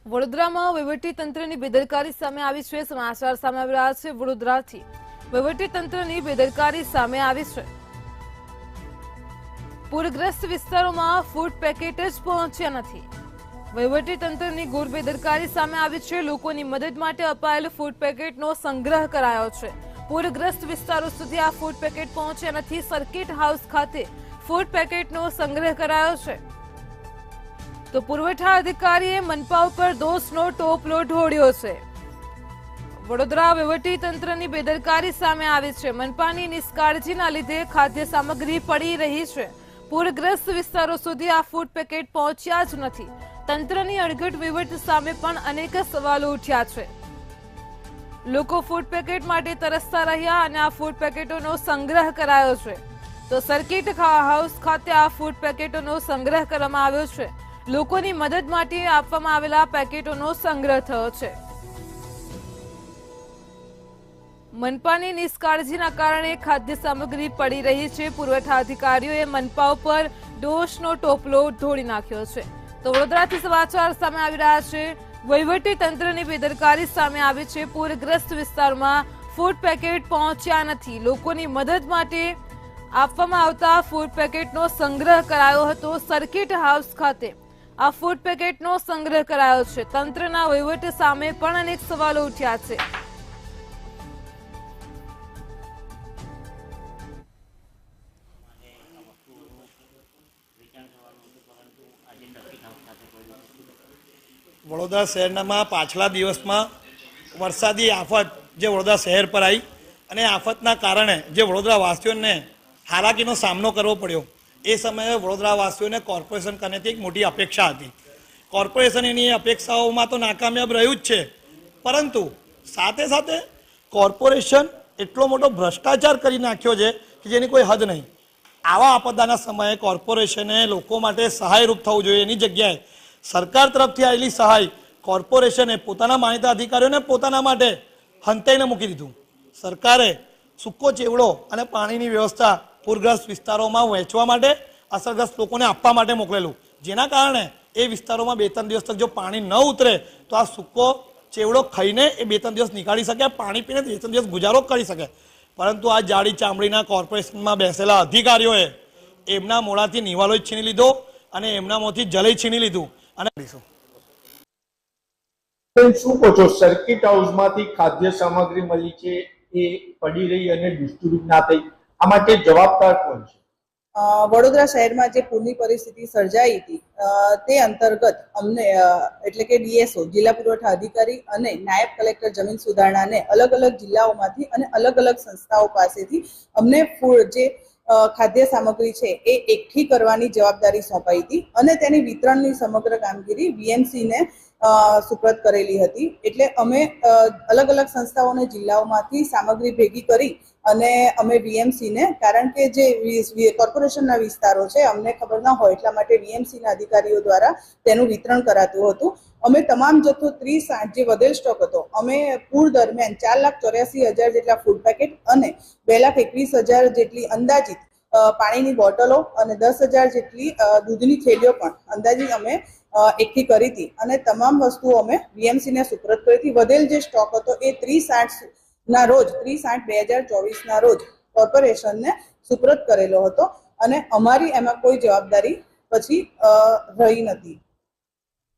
વડોદરામાં વહીવટીતંત્રની બેદરકારી સામે આવી છે। સમાચાર સામે આવી રહ્યા છે વડોદરાથી। વહીવટીતંત્રની બેદરકારી સામે આવી છે। પૂરગ્રસ્ત વિસ્તારોમાં ફૂડ પેકેટ જ પહોંચ્યા નથી। વહીવટીતંત્રની ઘોર બેદરકારી સામે આવી છે। લોકોની મદદ માટે અપાયેલ ફૂડ પેકેટનો સંગ્રહ કરાયો છે। પૂરગ્રસ્ત વિસ્તારો સુધી આ ફૂડ પેકેટ પહોંચ્યા નથી। સર્કિટ હાઉસ ખાતે ફૂડ પેકેટનો સંગ્રહ કરાયો છે। તો પુરવઠા અધિકારીએ મનપા ઉપર દોષનો ટોપલો ઢોળ્યો છે। વડોદરા વહીવટીતંત્રની બેદરકારી સામે આવી છે। મનપાની નિષ્કાળજીના લીધે ખાદ્ય સામગ્રી પડી રહી છે। પૂરગ્રસ્ત વિસ્તારો સુધી આ ફૂડ પેકેટ પહોંચ્યા જ નથી। તંત્રની અણઘડ વહીવટ સામે પણ અનેક સવાલો ઉઠ્યા છે। લોકો ફૂડ પેકેટ માટે તરસતા રહ્યા અને આ ફૂડ પેકેટોનો સંગ્રહ કરાયો છે। તો સર્કિટ હાઉસ ખાતે આ ફૂડ પેકેટોનો સંગ્રહ કરવામાં આવ્યો છે। લોકોની મદદ માટે આપવામાં આવેલા પેકેટોનો સંગ્રહ થયો છે। મનપાની નિષ્કાળજીના કારણે ખાદ્ય સામગ્રી પડી રહી છે। પુરવઠા અધિકારીઓએ મનપા ઉપર દોષનો ટોપલો ઢોળી નાખ્યો છે। તો વડોદરાથી સમાચાર સામે આવી રહ્યા છે। વહીવટી તંત્રની બેદરકારી સામે આવી છે। પૂરગ્રસ્ત વિસ્તારમાં ફૂડ પેકેટ પહોંચ્યા નથી। લોકોની મદદ માટે આપવામાં આવતા ફૂડ પેકેટનો સંગ્રહ કરાયો હતો। સર્કિટ હાઉસ ખાતે આ ફૂડ પેકેટનો સંગ્રહ કરાયો છે। તંત્રના વહીવટ સામે પણ અનેક સવાલો ઉઠ્યા છે। વડોદરા શહેરમાં પાછલા દિવસમાં વરસાદી આફત જે વડોદરા શહેર પર આવી અને આફતના કારણે જે વડોદરાવાસીઓને હાલાકીનો સામનો કરવો પડ્યો એ સમયે વડોદરાવાસીઓને કોર્પોરેશન કનેથી એક મોટી અપેક્ષા હતી। કોર્પોરેશન એની અપેક્ષાઓમાં તો નાકામયાબ રહ્યું જ છે, પરંતુ સાથે સાથે કોર્પોરેશન એટલો મોટો ભ્રષ્ટાચાર કરી નાખ્યો છે કે જેની કોઈ હદ નહીં। આવા આપદાના સમયે કોર્પોરેશને લોકો માટે સહાયરૂપ થવું જોઈએ। એની જગ્યાએ સરકાર તરફથી આવેલી સહાય કોર્પોરેશને પોતાના માનીતા અધિકારીઓને પોતાના માટે હંતાઈને મૂકી દીધું। સરકારે સૂકો ચેવડો અને પાણીની વ્યવસ્થા પૂરગ્રસ્ત વિસ્તારોમાં વહેંચવા માટે, અસરગ્રસ્ત લોકોને આપવા માટે મોકલેલું, જેના કારણે એ વિસ્તારોમાં 2-3 દિવસ તક જો પાણી ન ઉતરે તો આ સૂકો ચેવડો ખાઈને એ 2-3 દિવસ નીકાળી શકે, પાણી પીને 2-3 દિવસ ગુજારો કરી શકે। પરંતુ આ જાડી ચામડીના કોર્પોરેશનમાં બેસેલા અધિકારીઓએ એમના મોઢાથી નિવાલો જ છીની લીધો અને એમનામાંથી જલય છીની લીધું। અને શું કહો છો, સર્કિટ હાઉસમાંથી ખાદ્ય સામગ્રી મળી છે એ પડી રહી અને ડિસ્ટ્રીબ્યુટ ના થઈ, આ માટે જવાબદાર કોણ છે? વડોદરા શહેરમાં જે પૂરની પરિસ્થિતિ સર્જાઈ હતી તે અંતર્ગત અમને એટલે કે ડીએસઓ જિલ્લા પુરવઠા અધિકારી અને નાયબ કલેક્ટર જમીન સુધારણાને અલગ અલગ જિલ્લાઓમાંથી અને અલગ અલગ સંસ્થાઓ પાસેથી અમને જે ખાદ્ય સામગ્રી છે એ એકઠી કરવાની જવાબદારી સોંપાઈ હતી અને તેની વિતરણની સમગ્ર કામગીરી વીએમસીને સુપ્રત કરેલી હતી। એટલે અમે અલગ અલગ સંસ્થાઓ અને જિલ્લાઓમાંથી સામગ્રી ભેગી કરી અને અમે વીએમસીને, કારણ કે જે કોર્પોરેશનના વિસ્તારો છે અમને ખબર ના હોય એટલા માટે વીએમસીના અધિકારીઓ દ્વારા તેનું વિતરણ કરાતું હતું। અમે તમામ જથ્થો 30 જે વધેલ સ્ટોક હતો અમે પૂર દરમિયાન 4,84,000 જેટલા ફૂડ પેકેટ અને 2,21,000 જેટલી અંદાજિત પાણીની બોટલો અને 10,000 જેટલી દૂધની થેલીઓ પણ અંદાજિત અમે એકઠી કરી હતી અને તમામ વસ્તુઓ અમે વીએમસીને સુપ્રત કરી હતી। વધેલ જે સ્ટોક હતો એ 30/8 રોજ 30/8/2024 રોજ કોર્પોરેશનને સુપ્રત કરેલો હતો અને અમારી એમાં કોઈ જવાબદારી પછી રહી નથી।